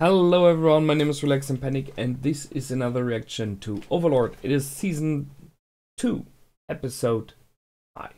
Hello everyone, my name is Relax and Panic and this is another reaction to Overlord. It is season 2, episode 5.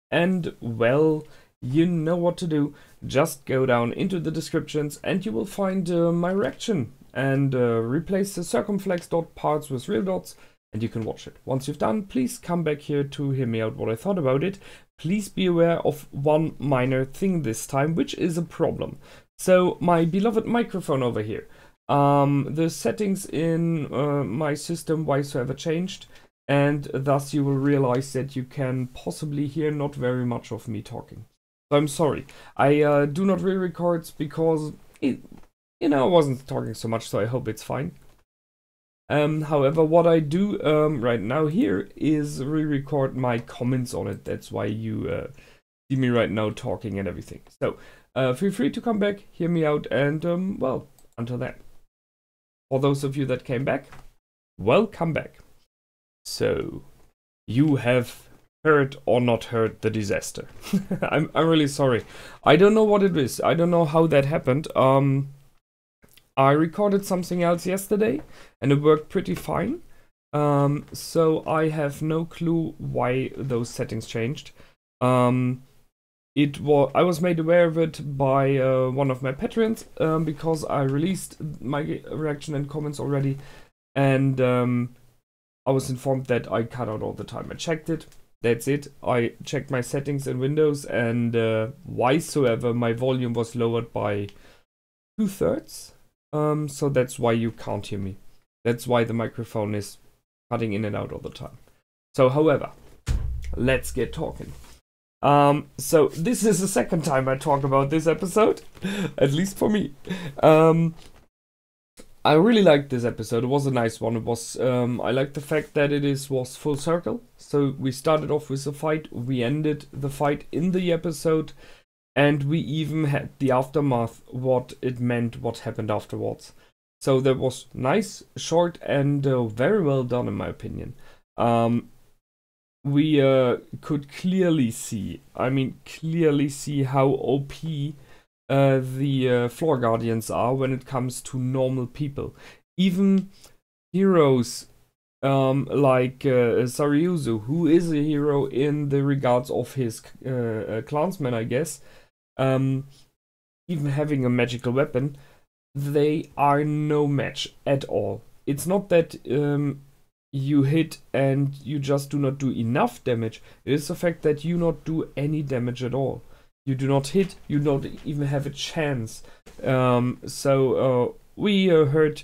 And well, you know what to do. Just go down into the descriptions and you will find my reaction and replace the circumflex.parts with real dots and you can watch it. Once you've done, please come back here to hear me out what I thought about it. Please be aware of one minor thing this time, which is a problem. So my beloved microphone over here, the settings in my system whatsoever changed, and thus you will realize that you can possibly hear not very much of me talking. So I'm sorry. I do not re-record because I wasn't talking so much, so I hope it's fine. However, what I do right now here is re-record my comments on it. That's why you see me right now talking and everything. So feel free to come back, hear me out, and well, until then. For those of you that came back, welcome back. So, you have heard or not heard the disaster. I'm really sorry. I don't know what it is. I don't know how that happened. I recorded something else yesterday, and it worked pretty fine. So I have no clue why those settings changed. I was made aware of it by one of my patrons because I released my reaction and comments already, and I was informed that I cut out all the time. I checked it. That's it. I checked my settings in Windows, and whysoever my volume was lowered by 2/3. So that's why you can't hear me. That's why the microphone is cutting in and out all the time. So, however, let's get talking. So this is the second time I talk about this episode, at least for me. I really liked this episode. It was a nice one. It was, I liked the fact that it was full circle. So we started off with a fight, we ended the fight in the episode, and we even had the aftermath, what it meant, what happened afterwards. So that was nice, short, and very well done in my opinion. We could clearly see, how OP the Floor Guardians are when it comes to normal people. Even heroes like Sariuzu, who is a hero in the regards of his clansmen, I guess, even having a magical weapon, they are no match at all. It's not that you hit and you just do not do enough damage. It is the fact that you not do any damage at all. You do not hit, you don't even have a chance. We heard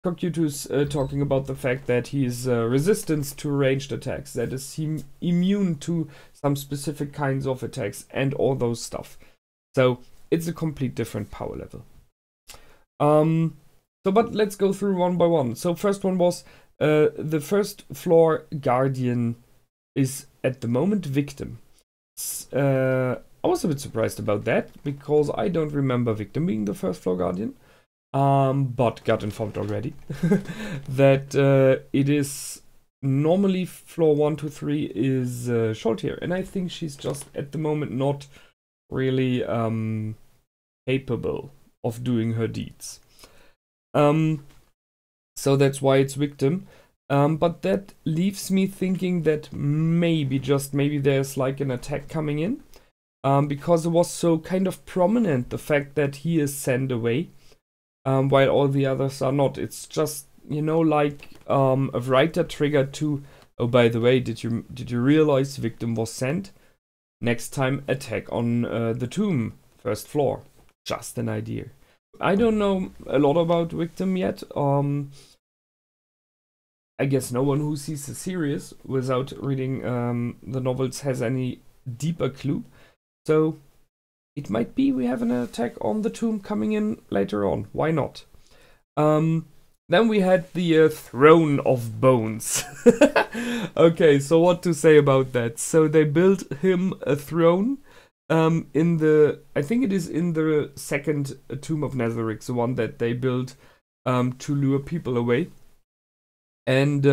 Cocytus talking about the fact that he is resistant to ranged attacks, that is he immune to some specific kinds of attacks and all those stuff. So it's a complete different power level. But let's go through one by one. So first one was the first floor guardian is at the moment victim. I was a bit surprised about that because I don't remember victim being the first floor guardian, but got informed already that it is normally floor 1 to 3 is Scholtier, and I think she's just at the moment not really capable of doing her deeds. So that's why it's victim. But that leaves me thinking that maybe, just maybe, there's like an attack coming in. Because it was so kind of prominent, the fact that he is sent away, while all the others are not. It's just, like a writer trigger to, oh, by the way, did you realize victim was sent? Next time, attack on the tomb, first floor. Just an idea. I don't know a lot about victim yet. I guess no one who sees the series without reading the novels has any deeper clue. So it might be we have an attack on the tomb coming in later on. Why not? Then we had the Throne of Bones. Okay, so what to say about that? So they built him a throne in the, I think it is in the second Tomb of Netherix, the one that they built to lure people away. And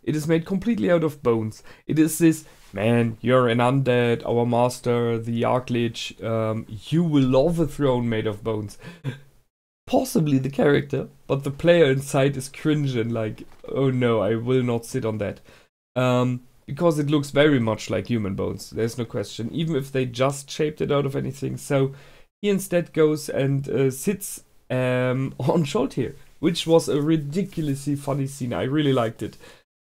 it is made completely out of bones. It is this, man, you're an undead, our master, the Archlich, you will love a throne made of bones. possibly the character, but the player inside is cringing like, oh no, I will not sit on that. Because it looks very much like human bones, there's no question, even if they just shaped it out of anything. So he instead goes and sits on Scholtier, which was a ridiculously funny scene. I really liked it.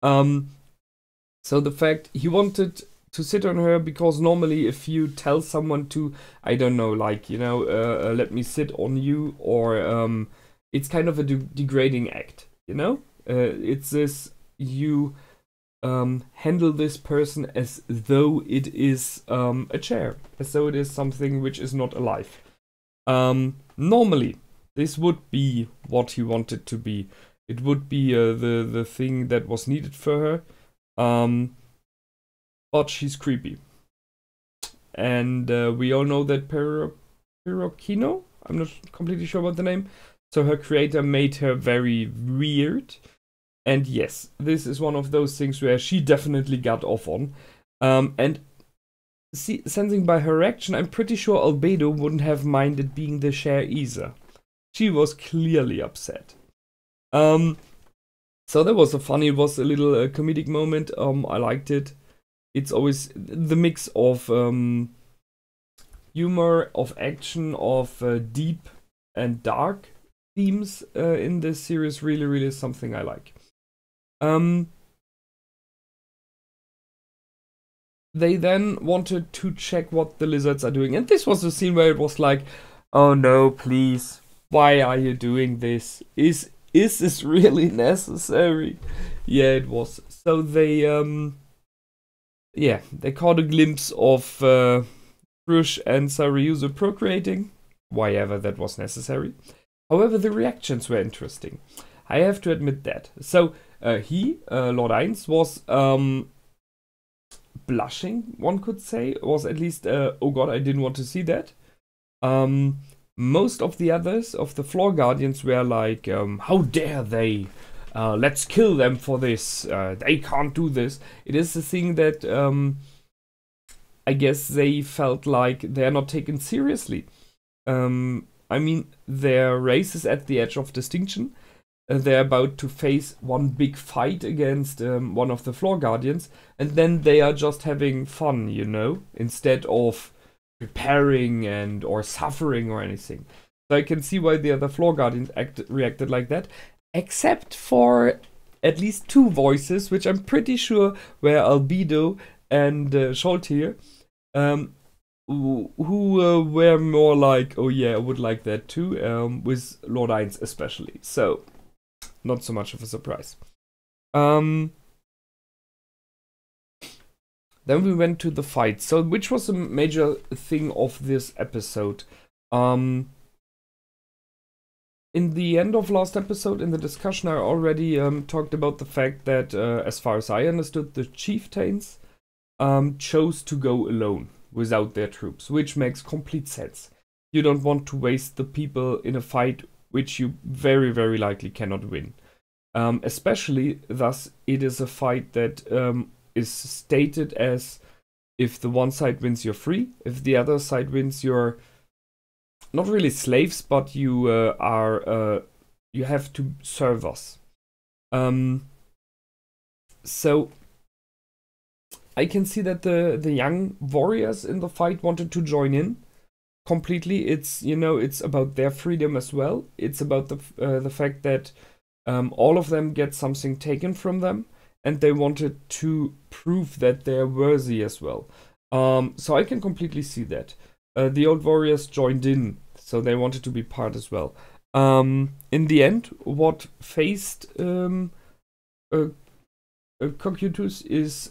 So the fact he wanted to sit on her, because normally if you tell someone to, I don't know, like, you know, let me sit on you, or it's kind of a degrading act, you know? It's this, you handle this person as though it is a chair, as though it is something which is not alive. Normally, this would be what he wanted to be. It would be the thing that was needed for her. But she's creepy. And we all know that Pirokino, I'm not completely sure about the name, so her creator made her very weird. And yes, this is one of those things where she definitely got off on. And sensing by her reaction, I'm pretty sure Albedo wouldn't have minded being the chair either. She was clearly upset. So that was a little comedic moment. I liked it. It's always the mix of humor, of action, of deep and dark themes in this series. Really, really is something I like. They then wanted to check what the lizards are doing, and this was a scene where it was like, oh no, please, why are you doing this? Is this really necessary? Yeah, it was. So they they caught a glimpse of Brush and Sariuso procreating, why ever that was necessary. However, the reactions were interesting. I have to admit that. So Lord Ainz, was blushing, one could say. Was at least, oh god, I didn't want to see that. Most of the others, of the Floor Guardians, were like, how dare they? Let's kill them for this. They can't do this. It is the thing that I guess they felt like they're not taken seriously. I mean, their race is at the edge of distinction. They're about to face one big fight against one of the Floor Guardians, and then they are just having fun, you know, instead of preparing or suffering or anything. So I can see why the other Floor Guardians reacted like that. Except for at least two voices, which I'm pretty sure were Albedo and Scholtier, who were more like, oh yeah, I would like that too, with Lord Ainz especially. So, not so much of a surprise. Then we went to the fight, so which was a major thing of this episode. In the end of last episode, in the discussion, I already talked about the fact that, as far as I understood, the chieftains chose to go alone without their troops, which makes complete sense. You don't want to waste the people in a fight which you very, very likely cannot win. Especially, thus, it is a fight that is stated as, if the one side wins, you're free. If the other side wins, you're not really slaves, but you you have to serve us. So I can see that the young warriors in the fight wanted to join in completely. It's, you know, it's about their freedom as well. It's about the fact that all of them get something taken from them, and they wanted to prove that they're worthy as well. So I can completely see that. The old warriors joined in, so they wanted to be part as well. In the end, what faced Cocytus is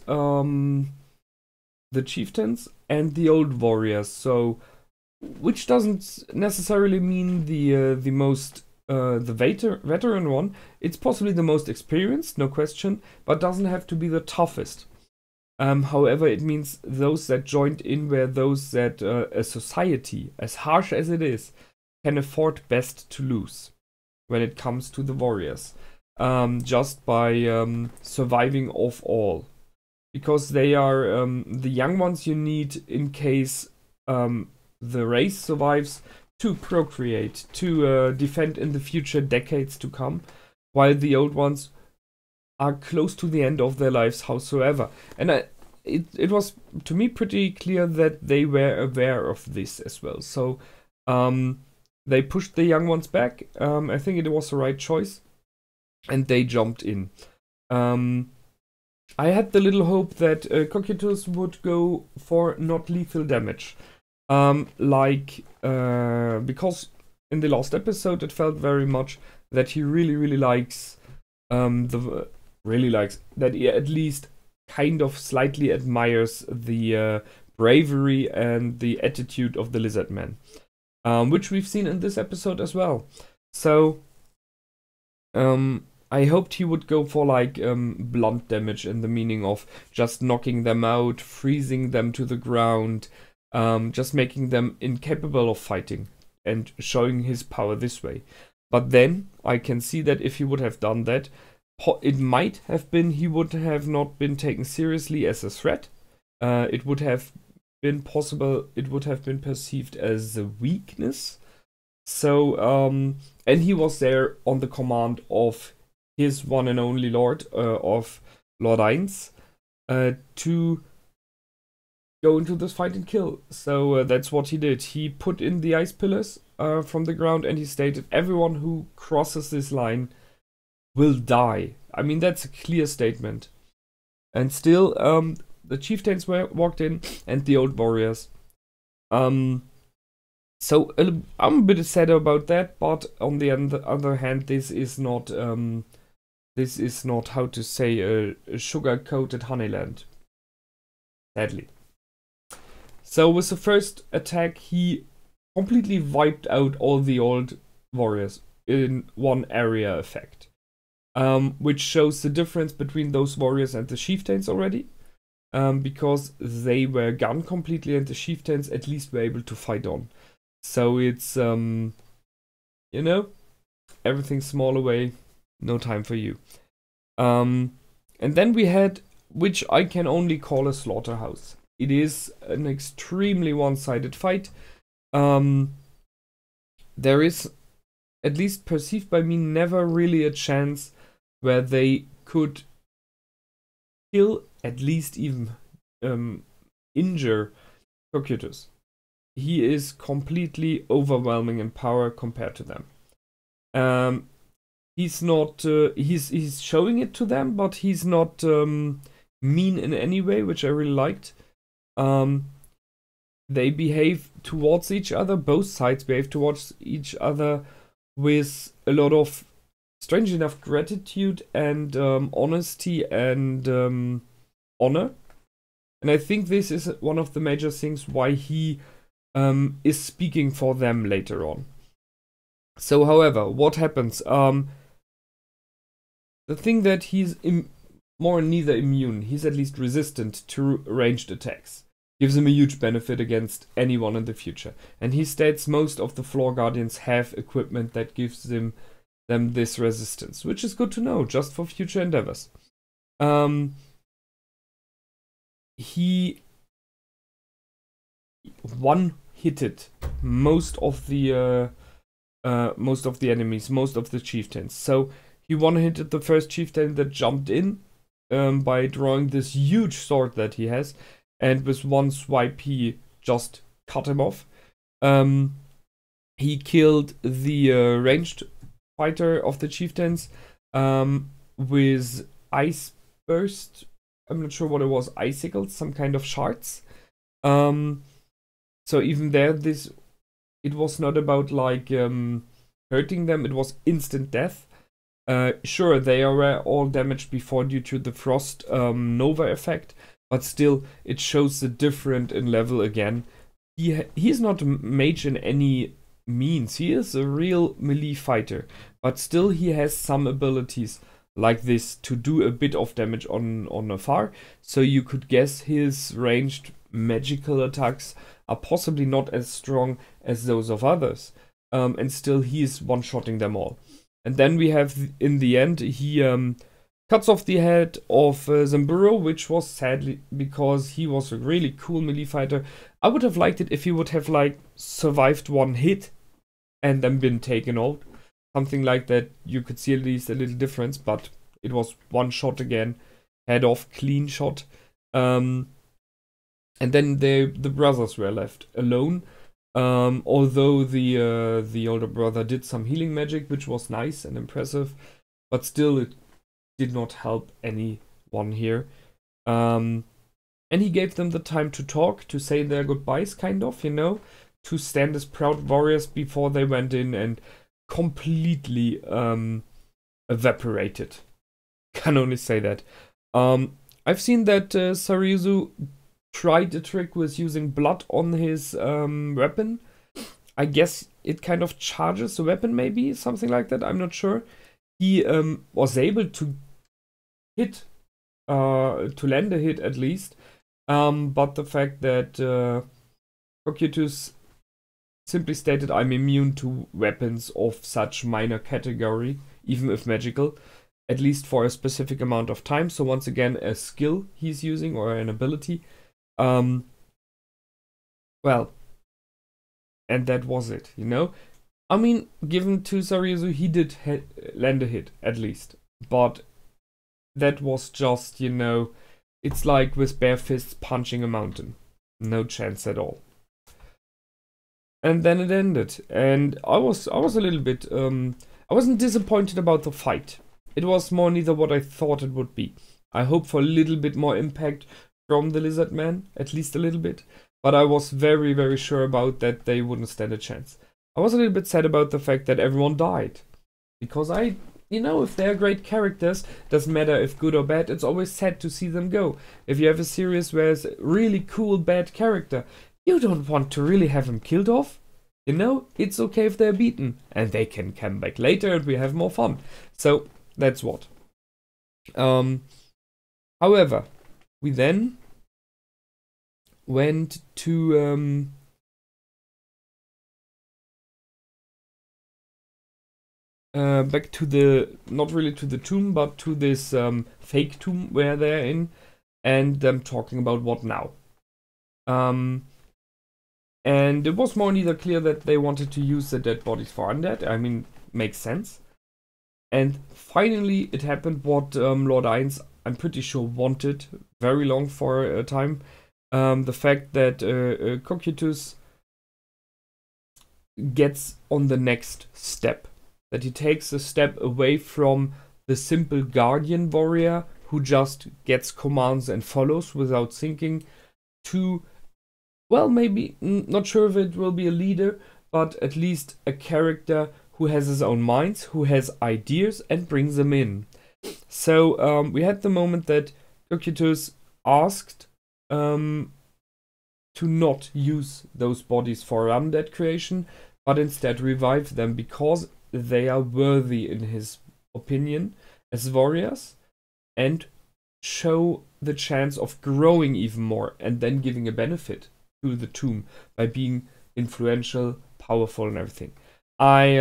the chieftains and the old warriors. So, which doesn't necessarily mean the most veteran one. It's possibly the most experienced, no question, but doesn't have to be the toughest. However, it means those that joined in were those that a society, as harsh as it is, can afford best to lose when it comes to the warriors. Just by surviving off all. Because they are the young ones you need in case the race survives. to procreate, to defend in the future decades to come, while the old ones are close to the end of their lives howsoever. And it was, to me, pretty clear that they were aware of this as well. So they pushed the young ones back. I think it was the right choice. And they jumped in. I had the little hope that Cocytus would go for not lethal damage. Because in the last episode it felt very much that he really likes that he at least kind of slightly admires the bravery and the attitude of the lizard man, which we've seen in this episode as well. So I hoped he would go for like blunt damage, in the meaning of just knocking them out, freezing them to the ground, just making them incapable of fighting and showing his power this way. But then I can see that if he would have done that, it might have been he would have not been taken seriously as a threat. It would have been possible, it would have been perceived as a weakness. So, and he was there on the command of his one and only lord, of Lord Eins, to go into this fight and kill. So that's what he did. He put in the ice pillars from the ground, and he stated, everyone who crosses this line will die. I mean, that's a clear statement. And still, the chieftains walked in, and the old warriors. So I'm a bit sad about that, but on the other hand, this is not how to say a sugar-coated honeyland. Sadly. So with the first attack, he completely wiped out all the old warriors in one area effect. Which shows the difference between those warriors and the chieftains already. Because they were gone completely and the chieftains at least were able to fight on. So it's, you know, everything small away, no time for you. And then we had, which I can only call a slaughterhouse. It is an extremely one-sided fight. There is, at least perceived by me, never really a chance where they could kill, at least even injure Cocytus. He is completely overwhelming in power compared to them. He's not, he's showing it to them, but he's not mean in any way, which I really liked. They behave towards each other, both sides behave towards each other with a lot of, strange enough, gratitude and honesty and honor. And I think this is one of the major things why he is speaking for them later on. So, however, what happens? The thing that he's more neither immune, he's at least resistant to ranged attacks. Gives him a huge benefit against anyone in the future. And he states most of the floor guardians have equipment that gives them this resistance, which is good to know, just for future endeavors. He one-hitted most of the enemies, most of the chieftains. So he one-hitted the first chieftain that jumped in by drawing this huge sword that he has, and with one swipe he just cut him off. He killed the ranged fighter of the chieftains with ice burst. I'm not sure what it was, icicles, some kind of shards. So even there, it was not about like hurting them, it was instant death. Sure, they were all damaged before due to the frost nova effect, but still it shows the difference in level again. He's not a mage in any means, he is a real melee fighter, but still he has some abilities like this to do a bit of damage on afar, so you could guess his ranged magical attacks are possibly not as strong as those of others, and still he is one-shotting them all. And then we have, in the end, he cuts off the head of Zamburo, which was sadly, because he was a really cool melee fighter. I would have liked it if he would have like survived one hit and then been taken out. Something like that, you could see at least a little difference, but it was one shot again, head off, clean shot. And then the brothers were left alone. Although the older brother did some healing magic, which was nice and impressive, but still it did not help anyone here. And he gave them the time to talk, to say their goodbyes, kind of, you know, to stand as proud warriors before they went in and completely evaporated. Can only say that. I've seen that Sariuzu tried a trick with using blood on his weapon. I guess it kind of charges the weapon, maybe, something like that, I'm not sure. He was able to hit, to land a hit at least, but the fact that Cocytus simply stated, I'm immune to weapons of such minor category, even if magical, at least for a specific amount of time. So once again, a skill he's using, or an ability. Well, and that was it, you know? I mean, given to Sariuzu, he did land a hit, at least. But that was just, you know, it's like with bare fists punching a mountain. No chance at all. And then it ended. And I was a little bit, I wasn't disappointed about the fight. It was more neither what I thought it would be. I hope for a little bit more impact from the Lizard Man, at least a little bit. But I was very, very sure about that they wouldn't stand a chance. I was a little bit sad about the fact that everyone died. Because you know, if they're great characters, doesn't matter if good or bad, it's always sad to see them go. If you have a series where it's a really cool bad character, you don't want to really have him killed off. You know, it's okay if they're beaten. And they can come back later and we have more fun. So, that's what. However, we then went to back to the, not really to the tomb, but to this fake tomb where they're in, and them talking about what now. And it was more neither clear that they wanted to use the dead bodies for undead. I mean, makes sense. And finally, it happened what Lord Ainz, I'm pretty sure, wanted very long for a time. The fact that Cocytus gets on the next step. That he takes a step away from the simple guardian warrior who just gets commands and follows without thinking, to, well, maybe, not sure if it will be a leader, but at least a character who has his own minds, who has ideas and brings them in. So we had the moment that Cocytus asked to not use those bodies for undead creation, but instead revive them because they are worthy, in his opinion, as warriors, and show the chance of growing even more and then giving a benefit to the tomb by being influential, powerful and everything. I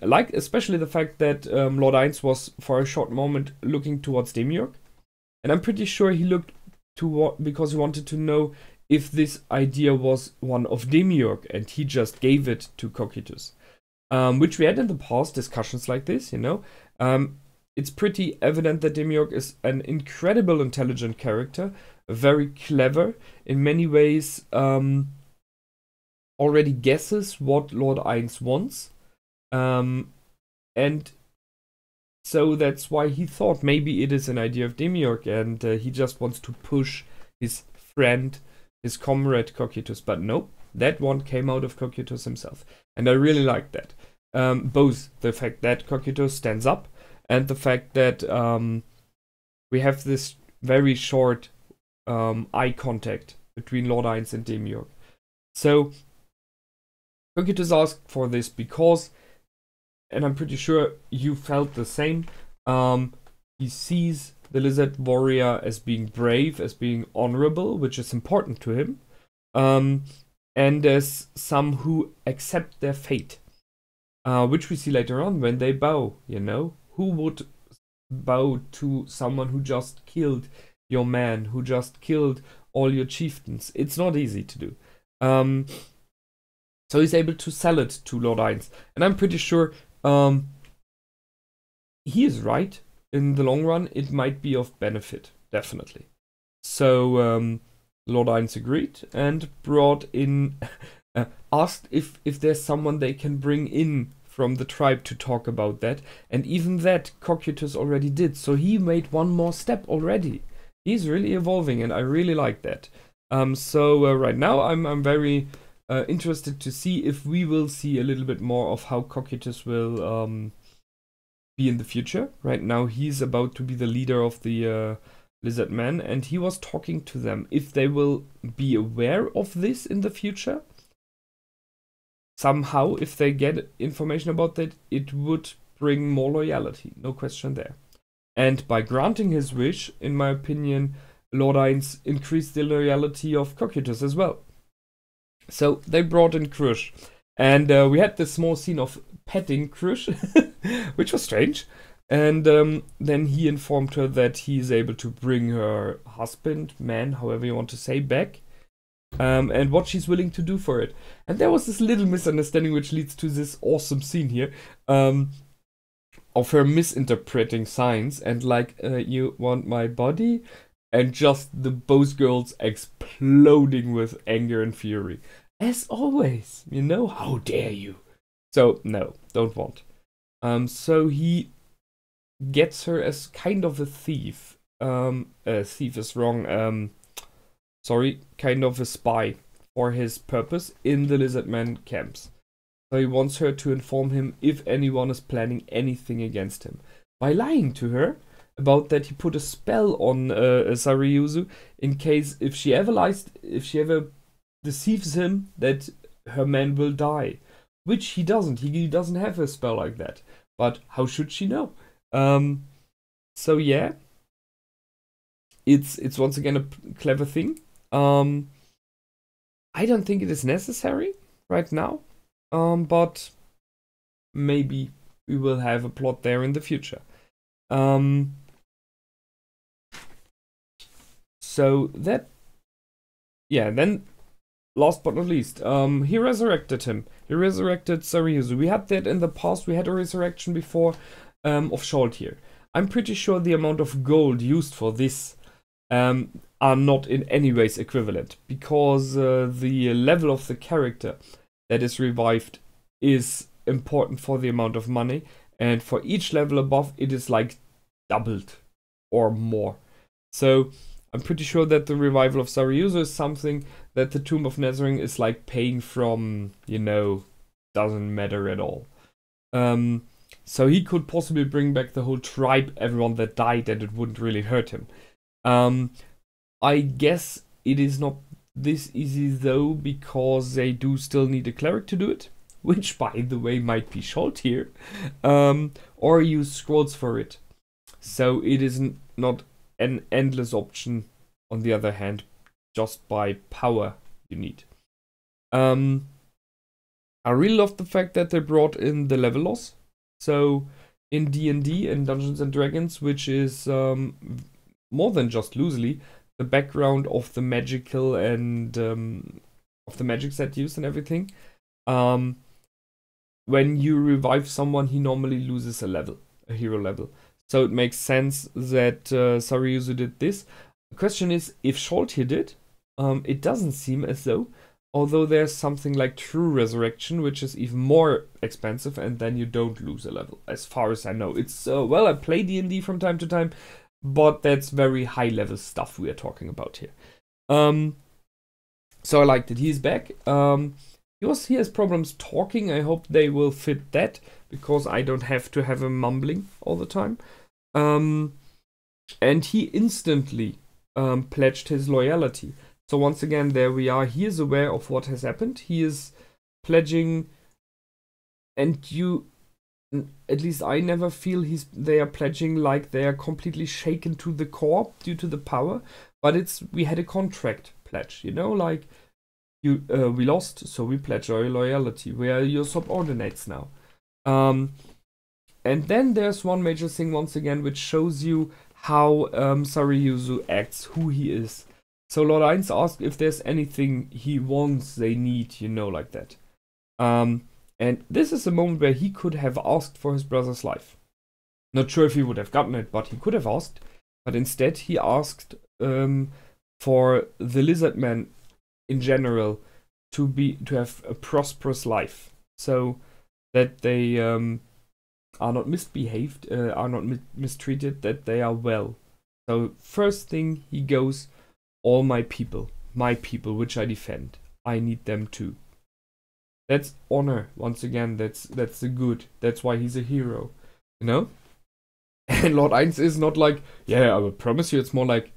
like especially the fact that Lord Ainz was for a short moment looking towards Demiurge, and I'm pretty sure he looked because he wanted to know if this idea was one of Demiurge, and he just gave it to Cocytus. Which we had in the past, discussions like this, you know. It's pretty evident that Demiurge is an incredible intelligent character, very clever, in many ways already guesses what Lord Ainz wants. And so that's why he thought maybe it is an idea of Demiurge, and he just wants to push his friend, his comrade Cocytus. But nope, that one came out of Cocytus himself. And I really like that. Both the fact that Cocytus stands up and the fact that we have this very short eye contact between Lord Ainz and Demiurge. So Cocytus asked for this because, and I'm pretty sure you felt the same, he sees the Lizard Warrior as being brave, as being honorable, which is important to him, and as some who accept their fate, which we see later on when they bow, you know? Who would bow to someone who just killed your man, who just killed all your chieftains? It's not easy to do. So he's able to sell it to Lord Ainz. And I'm pretty sure he is right. In the long run, it might be of benefit, definitely. So Lord Ainz agreed and brought in, asked if there's someone they can bring in from the tribe to talk about that. And even that Cocytus already did. So he made one more step already. He's really evolving, and I really like that. So right now I'm very interested to see if we will see a little bit more of how Cocytus will be in the future. Right now he's about to be the leader of the lizard men, and he was talking to them if they will be aware of this in the future. Somehow, if they get information about that, it would bring more loyalty, no question there. And by granting his wish, in my opinion, Lord Ainz increased the loyalty of Cocytus as well. So they brought in Krush, and we had this small scene of petting Krush, which was strange. And then he informed her that he is able to bring her husband, man, however you want to say, back. And what she's willing to do for it. And there was this little misunderstanding which leads to this awesome scene here. Of her misinterpreting signs and like, you want my body? And just both girls exploding with anger and fury. As always, you know, how dare you? So, no, don't want. So he gets her as kind of a thief. Thief is wrong. Sorry, kind of a spy for his purpose in the Lizardman camps. So he wants her to inform him if anyone is planning anything against him. By lying to her about that, he put a spell on Sariuzu in case if she ever deceives him that her man will die. Which he doesn't. He doesn't have a spell like that. But how should she know? So yeah. It's once again a clever thing. I don't think it is necessary right now. But maybe we will have a plot there in the future. So that, yeah, then last but not least, he resurrected him. He resurrected Sariuzu. We had that in the past. We had a resurrection before of Shalt here. I'm pretty sure the amount of gold used for this are not in any ways equivalent, because the level of the character that is revived is important for the amount of money, and for each level above it is like doubled or more. So I'm pretty sure that the revival of Sariuzu is something that the Tomb of Nezering is like paying from, you know, doesn't matter at all. So he could possibly bring back the whole tribe, everyone that died, and it wouldn't really hurt him. I guess it is not this easy though, because they do still need a cleric to do it, which by the way might be Shalt here, or use scrolls for it. So it is not an endless option, on the other hand, just by power you need. I really love the fact that they brought in the level loss. So in D&D and Dungeons and Dragons, which is more than just loosely the background of the magical and of the magic set used and everything. When you revive someone, he normally loses a hero level. So it makes sense that Sariuzu did this. The question is, if Shalt here did, it doesn't seem as though, although there's something like True Resurrection, which is even more expensive, and then you don't lose a level, as far as I know. It's, well, I play D&D from time to time, but that's very high level stuff we are talking about here. So I liked it. He's back. He has problems talking. I hope they will fit that, because I don't have to have him mumbling all the time. And he instantly pledged his loyalty. So once again, there we are. He is aware of what has happened. He is pledging, and at least I never feel they are pledging like they are completely shaken to the core due to the power. But we had a contract pledge, you know, like we lost, so we pledge our loyalty. We are your subordinates now. And then there's one major thing once again, which shows you how Sariuzu acts, who he is. So Lord Ainz asked if there's anything he wants, they need, you know, like that. And this is a moment where he could have asked for his brother's life. Not sure if he would have gotten it, but he could have asked. But instead he asked for the lizard men in general to have a prosperous life, so that they are not misbehaved, are not mistreated, that they are well. So first thing he goes, all my people which I defend, I need them too. That's honor. Once again, that's the good. That's why he's a hero, you know. And Lord Eins is not like, yeah, I will promise you. It's more like,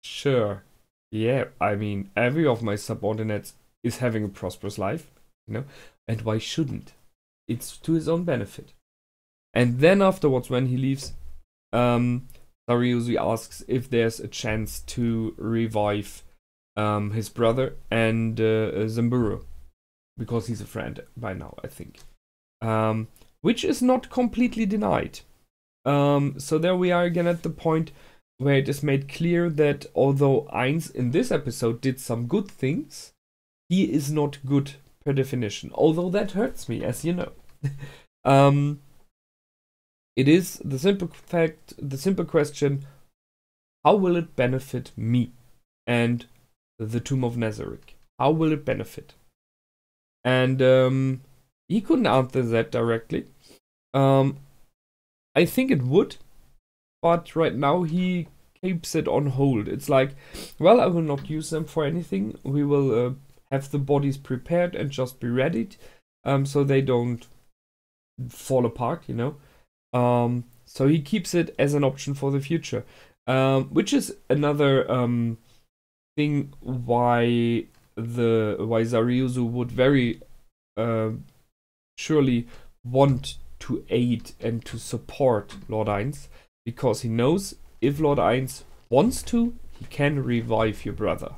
sure, yeah, I mean, every of my subordinates is having a prosperous life, you know, and why shouldn't? It's to his own benefit. And then afterwards, when he leaves, Sariusi asks if there's a chance to revive his brother and Zamburu, because he's a friend by now, I think, which is not completely denied. So there we are again at the point where it is made clear that although Eins in this episode did some good things, he is not good per definition. Although that hurts me, as you know. It is the simple fact, the simple question, how will it benefit me and the Tomb of Nazarick? How will it benefit? And he couldn't answer that directly. I think it would, but right now he keeps it on hold. It's like, well, I will not use them for anything. We will have the bodies prepared and just be ready, so they don't fall apart, you know. So he keeps it as an option for the future, which is another thing why Zariusu would very surely want to aid and to support Lord Eins, because he knows if Lord Eins wants to, he can revive your brother.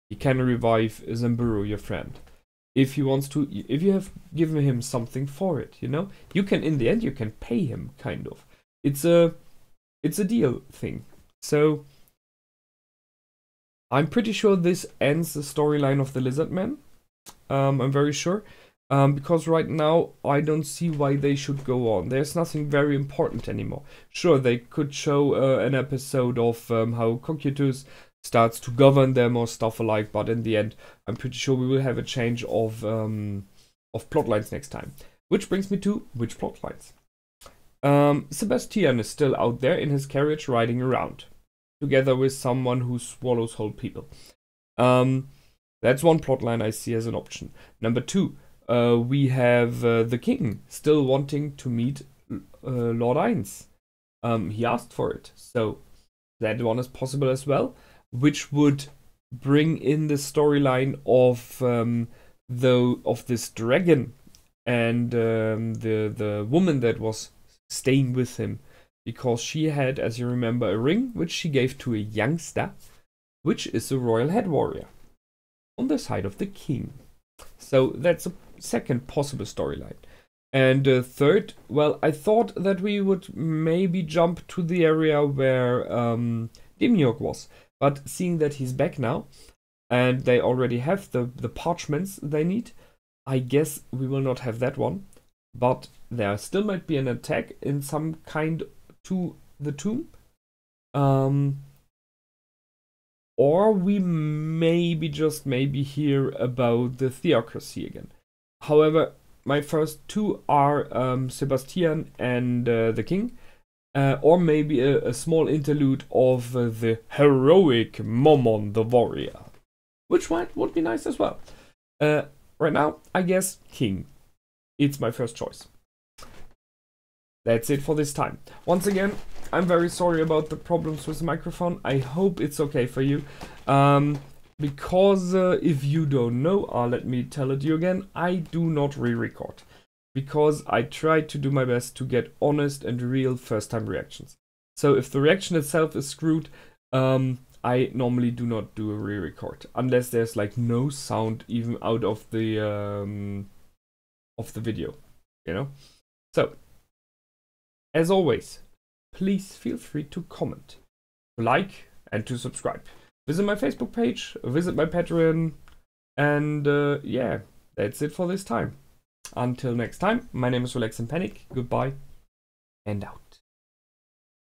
He can revive Zamburu, your friend. If he wants to, if you have given him something for it, you know, you can, in the end, you can pay him, kind of. It's a deal thing. So I'm pretty sure this ends the storyline of the Lizard Man. I'm very sure. Because right now I don't see why they should go on. There's nothing very important anymore. Sure, they could show an episode of how Cocytus starts to govern them or stuff alike, but in the end, I'm pretty sure we will have a change of plot lines next time. Which brings me to which plot lines. Sebastian is still out there in his carriage riding around, together with someone who swallows whole people. That's one plot line I see as an option. Number two, we have the king still wanting to meet Lord Eins. He asked for it, so that one is possible as well, which would bring in the storyline of this dragon and the woman that was staying with him, because she had, as you remember, a ring which she gave to a youngster, which is a royal head warrior on the side of the king. So that's a second possible storyline. And third, well, I thought that we would maybe jump to the area where Demiurg was, but seeing that he's back now and they already have the parchments they need, I guess we will not have that one, but there still might be an attack in some kind to the tomb. Or we maybe just maybe hear about the theocracy again. However, my first two are Sebastian and the king, or maybe a small interlude of the heroic Momon the warrior, which would be nice as well. Right now, I guess king. It's my first choice. That's it for this time. Once again, I'm very sorry about the problems with the microphone. I hope it's okay for you. Because if you don't know, let me tell it to you again, I do not re-record. Because I try to do my best to get honest and real first-time reactions. So if the reaction itself is screwed, I normally do not do a re-record. Unless there's like no sound even out of the video, you know? So, as always, please feel free to comment, to like, and to subscribe. Visit my Facebook page, visit my Patreon, and yeah, that's it for this time. Until next time, my name is Relax and Panic. Goodbye and out.